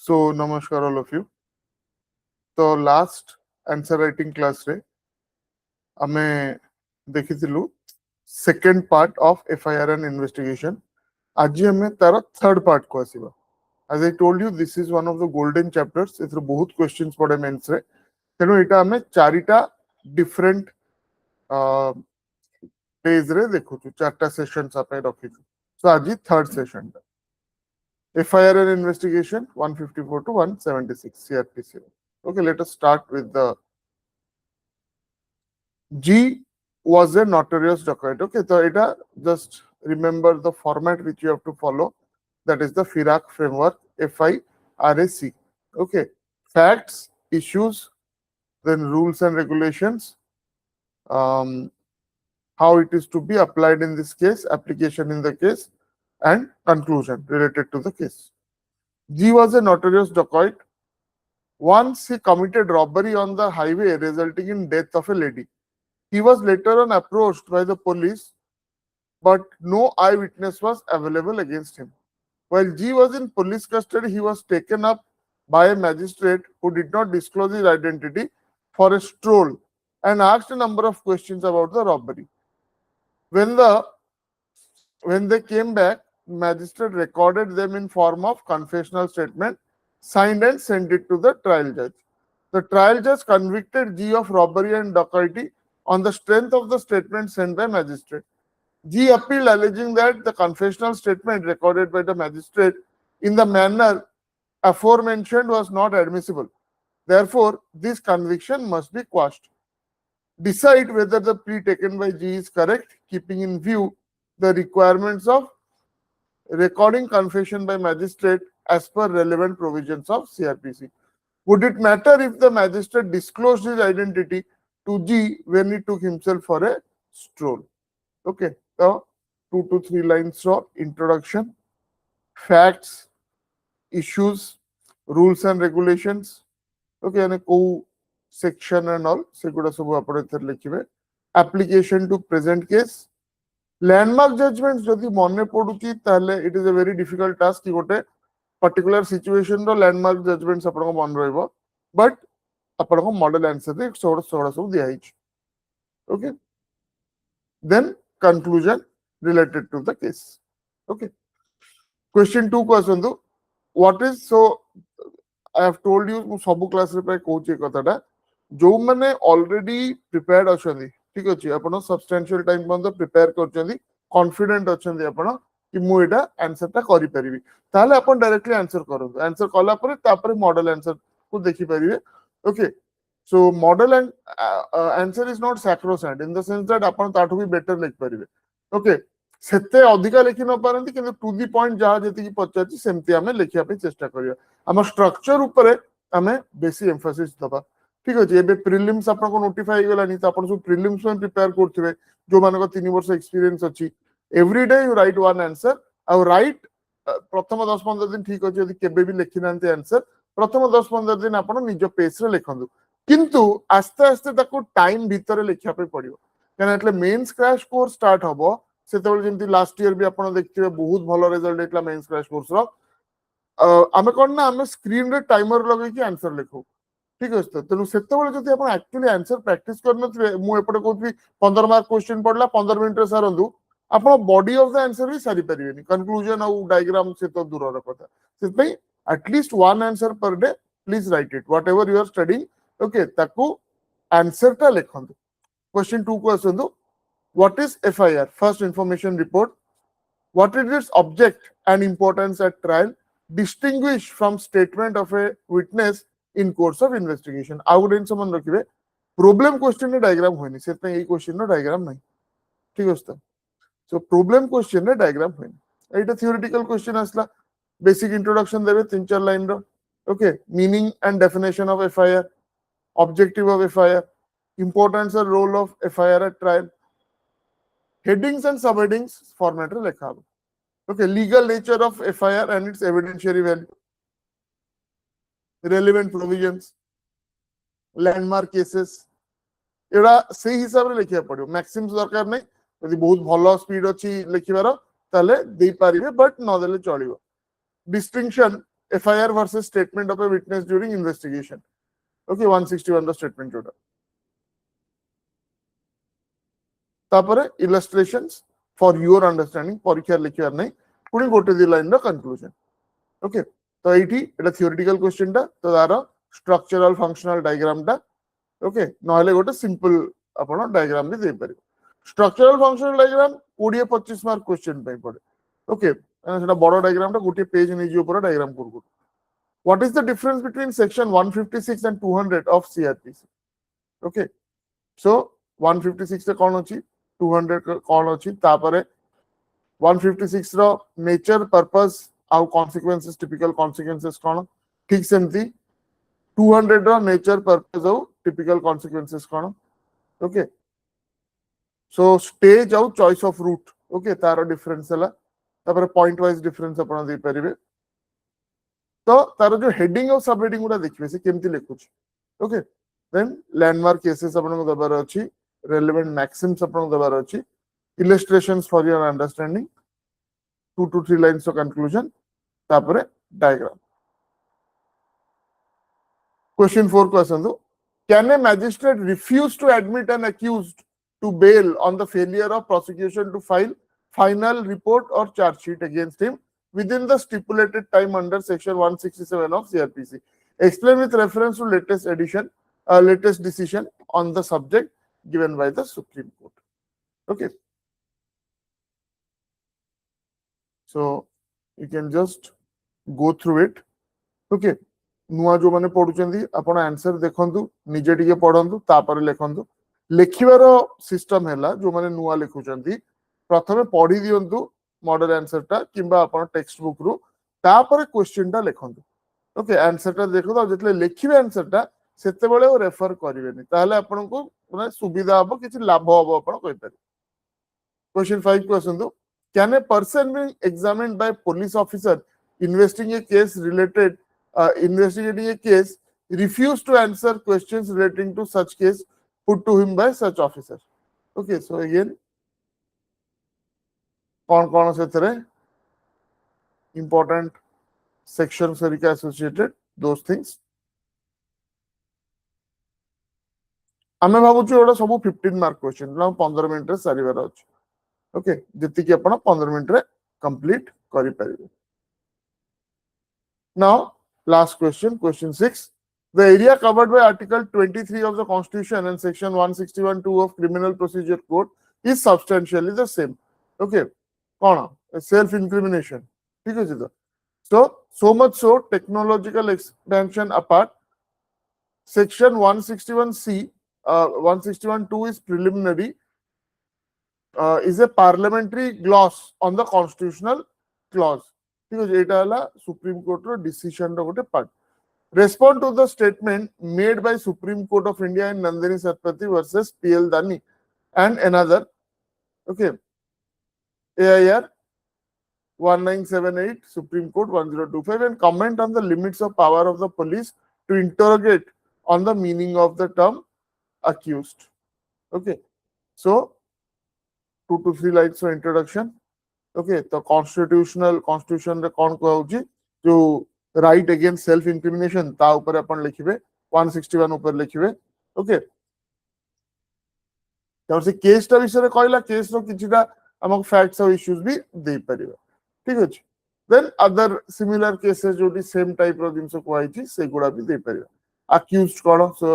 So namaskar all of you. तो last answer writing class रे आमे देखिथिलु second part of FIR and investigation. आज हमें तार third part को आसीबा. As I told you, this is one of the golden chapters. एथरो बहुत questions पड़े mains रे. तेनो एटा हमें चारिटा different days रे देखो छु चारटा sessions आपे रखी छु. So आज third session. FIR and investigation 154 to 176 CRPC. Okay, let us start with the G was a notorious dacoit. Okay, so এটা just remember the format which you have to follow. That is the FIRAC framework, FIRAC. Okay, facts, issues, then rules and regulations, how it is to be applied in this case, application in the case, and conclusion related to the case. G was a notorious dacoit. Once he committed robbery on the highway, resulting in death of a lady. He was later on approached by the police, but no eyewitness was available against him. While G was in police custody, he was taken up by a magistrate who did not disclose his identity for a stroll and asked a number of questions about the robbery. When they came back, magistrate recorded them in form of confessional statement, signed and sent it to the trial judge. The trial judge convicted G of robbery and dacoity on the strength of the statement sent by magistrate. G appealed, alleging that the confessional statement recorded by the magistrate in the manner aforementioned was not admissible. Therefore, this conviction must be quashed. Decide whether the plea taken by G is correct, keeping in view the requirements of recording confession by magistrate as per relevant provisions of CRPC. Would it matter if the magistrate disclosed his identity to G when he took himself for a stroll? Okay, so 2 to 3 lines of introduction, facts, issues, rules and regulations. Okay, and a section and all, application to present case. Landmark judgments, jodi mone poduchi, tahle it is a very difficult task ki gote particular situation ro landmark judgments apanko mon roibo, but apanko model answer de soda सब दिया hitch. Okay, then conclusion related to the case. Okay, question 2 को आसंतु. What is, so I have told you सब class रे प्राय कहूची कथाटा जो माने already prepared अछंदी, ठीक अछि, आपण सब्सटेंशियल टाइम बंद प्रिपेयर करछंदी, कॉन्फिडेंट अछंदी आपण कि मु एटा आंसर ता करि परिबी, ताले आपण डायरेक्टली आंसर करंतु. आंसर कला परे तापरे मॉडल आंसर को देखि परिबे. Okay, so model and answer is not sacrosanct in the sense that आपण ताठू भी बेटर लिख परिबे. ओके, सेते अधिका लिखि न पारंती किंतु टू दी पॉइंट जहा जति की पचाची सेमति हमें लिखिया पे चेष्टा करिया. हम स्ट्रक्चर ऊपर हमें बेसी एम्फसिस दबा. ठीक अछि, एबे प्रीलिम्स आपन को नोटिफाई गेलानी, त आपण सब प्रीलिम्स में प्रिपेयर करथिबे जो मानको 3 वर्ष एक्सपीरियंस अछि. Every day you right one answer, और राइट प्रथम 10-15 दिन ठीक अछि, यदि केबे भी लिखि नांती आंसर प्रथम 10-15 दिन आपण निज पेस रे लिखंदु, किंतु आस्ते आस्ते ताको टाइम भीतर लिखिया पे पड़ियो. काना एटले मेंस क्रैश कोर्स स्टार्ट हबो सेतेबेले जेंति लास्ट ईयर भी आपण देखथिबे बहुत भलो रिजल्ट एतला मेंस क्रैश कोर्स रो. आमे कोन ना आमे स्क्रीन रे टाइमर लगे कि आंसर लिखो, ठीक अछि. तो तेनु सेतेबेले जदि आपण एक्चुअली आंसर प्रैक्टिस करनथबे, मु एपटे कहथि 15 मार्क क्वेश्चन पडला 15 मिनिट रे सारंदु, आपण बॉडी ऑफ द आंसर भी सारी परिबेनी, कंक्लूजन और डायग्राम से तो दूर र कथा. सेतै at least one answer per day please write it whatever you are studying. Okay, ताकू आंसर ता लिखंदु. क्वेश्चन 2 को आसंदु. What is FIR, first information report? What is its object and importance at trial? Distinguish from statement of a witness in course of investigation. I would someone रखिबे problem question रे diagram होइनी, सेतै एई question रो diagram नै, ठीक अछि. So problem question रे डायग्राम होइनी. एटा थियोरेटिकल क्वेश्चन आसला, बेसिक इंट्रोडक्शन देबे 3-4 लाइन रो. Okay, meaning and definition of FIR, objective of FIR, importance and role of FIR at trial, headings and subheadings format रे लिखा हो. Okay, legal nature of FIR and its evidentiary value, relevant provisions, landmark cases, एड़ा से हिसाब रे लिखिया पड़ियो. Maxim's दरकार नै, यदि बहुत भलो स्पीड अछि लिखिबार ताले देई पारिबे, बट न देले चलिबो. Distinction FIR versus statement of a witness during investigation. Okay, 161 the statement जोटा तापरे illustrations for your understanding परीक्षा लिखियार नहीं पुणी गोटे दी लाइन रो कंक्लूजन. ओके तो एठी एटा थियोरेटिकल क्वेश्चन टा तो तार स्ट्रक्चरल फंक्शनल डायग्राम टा ओके नहले गोटे सिंपल आपण डायग्राम भी दे परिबो. Structural functional diagram 20-25 mark question पे पड़े. ओके सेटा बड़ डायग्राम टा गोटे पेज नै जियो पूरा diagram करगु. What is the difference between section 156 and 200 of CRPC? Okay, so 156 रे कोन अछि 200 कोन अछि तापरे 156 रो नेचर पर्पस आउ consequences typical consequences कोन ठीक सेमती 200 रो नेचर पर्पस आउ typical consequences कोन. Okay, so stage आउ choice of route okay taro difference हला तापरे पॉइंट वाइज डिफरेंस आपण दे परिबे. तो तार जो हेडिंग और सब हेडिंग गुडा देखिबे से केमती लिखुछ. ओके देन लैंडमार्क केसेस आपण को दबार अछि रेलेवेंट मैक्सिम्स आपण को दबार अछि illustrations for your understanding 2 to 3 lines of conclusion तापरे डायग्राम. क्वेश्चन 4 को आसंदो can a magistrate refuse to admit an accused to bail on the failure of prosecution to file final report और chargesheet against him within the stipulated time under section 167 of CRPC. Explain with reference to latest decision on the subject given by the Supreme Court. Okay. So you can just go through it. Okay. नुआ जो माने पढुचंदी आपण answer देखंतु निजे टिके पढंतु तापर लेखंतु. लेखिबार system हैला जो माने नुआ लिखुचंदी प्रथमे पढी दियंतु मॉडल आंसर टा किंबा आपण टेक्स्ट बुक रु तापर क्वेश्चन टा लिखंतु. ओके आंसर टा देखो तो जतले लिखिबे आंसर टा सेते बेले ओ रेफर करिवेनी ताले आपण को माने सुविधा हबो किछि लाभ हबो आपण कहि पारि. क्वेश्चन 5 को आसंदो can a person being examined by police officer investigating a case refuse to answer questions relating to such case put to him by such officer. Okay, so again कौन से important sections associated those things आमे भाबुछु एटा सब 15 mark question ना 15 minute रे सारिबार अछि. Okay जति कि आपण 15 मिनिट रे कंप्लीट करि परिबे. Now last question 6. The area covered by article 23 of the constitution and section 161(2) of criminal procedure code is substantially the same. Okay, कौन सेल्फ इंक्रिमिनेशन ठीक है जी. so much so technological expansion apart section 161C 161(2) is preliminary is a parliamentary gloss on the constitutional clause. ठीक है एटा हला supreme court रो decision रो गोटे part. Respond to the statement made by Supreme Court of India in Nandini Satpathy versus PL Dani and another. Okay, AIR 1978, Supreme Court 1025, and comment on the limits of power of the police to interrogate on the meaning of the term accused. Okay, so 2 to 3 lines of introduction. Okay, the constitution रे कौन कहउची जो right against self incrimination ता ऊपर अपन लिखिबे 161 ऊपर लिखिबे. Okay तर से case ता विषय रे कहला केस रो किछिटा हमक फैक्ट्स और इश्यूज भी दे परिबे. ठीक अछि देन अदर सिमिलर केसेस जोटी सेम टाइप रो जिंस को आइची से गुडा भी दे परिबे. अक्यूज्ड कोन सो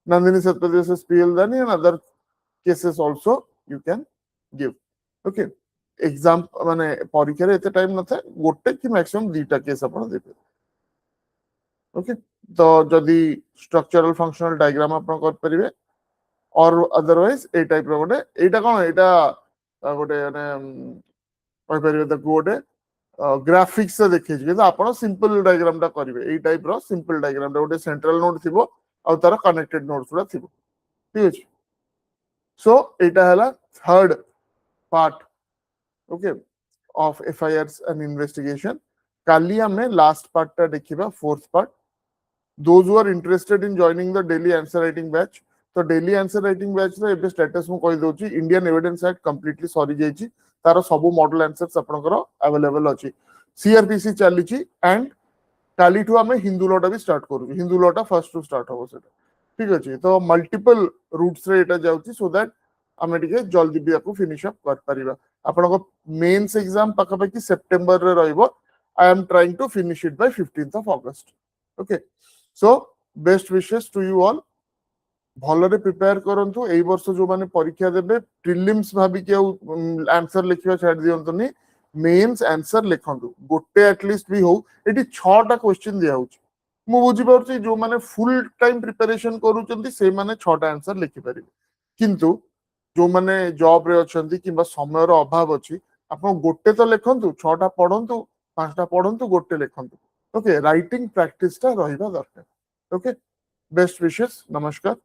Nandini Satpathy versus P L Dani and other cases also you can give. Okay exam माने परीक्षा रे एते टाइम न था गोटे कि मैक्सिमम दुटा केस अपन देबे. ओके तो जदी स्ट्रक्चरल फंक्शनल डायग्राम अपन कर परिबे और अदरवाइज ए टाइप रो गोटे एटा कोन एटा गोटे माने कहि परिबे त गोटे ग्राफिक्स से देखै छी अपन सिंपल डायग्राम ता करिवे ए टाइप रो सिंपल डायग्राम ता गोटे सेंट्रल नोड थिबो और तार कनेक्टेड नोड्स गुडा थिबो. ठीक अछि सो एटा हला third part okay of FIRs and investigation. Kali hame last part ta dekhiba fourth part. Those who are interested in joining the daily answer writing batch तो daily answer writing batch रे एबे status मु कहि दोची Indian Evidence Act completely सरी जाईची तारो सब model answers आपनकर अवेलेबल अछि. CRPC चलीची and कालीठू आम हिंदू लॉ भी स्टार्ट करूँ Hindu law first to start हम से ठीक अच्छे तो मल्टीपल रूट्स रे एटा जाउची सो दैट आम टे जल्दी भी आपको फिनिश अप कर पारिबा आपण मेंस एग्जाम पाखापाखि सेप्टेम्बर रे रहइबो I am trying to finish it by 15th of August okay so best wishes to you all भलरे प्रिपेयर करंतु एई वर्ष जो माने परीक्षा देबे प्रिलिम्स भाबी के आंसर लिखिबा छाड़ दियंतुनी मेंस आंसर लिखंतु गोटे एटलीस्ट भी हो एटी 6टा क्वेश्चन दिया होची मु बुझी परछि जो माने फुल टाइम प्रिपरेशन करूचंती से माने 6टा आंसर लिखि परिबे किंतु जो माने जॉब रे अछंती किबा समय रो अभाव अछि आपण गोटे तो लिखंतु 6टा पढंतु 5टा पढंतु गोटे लिखंतु ओके राइटिंग प्रैक्टिस टा रहिबा दरकार ओके बेस्ट विशेस नमस्कार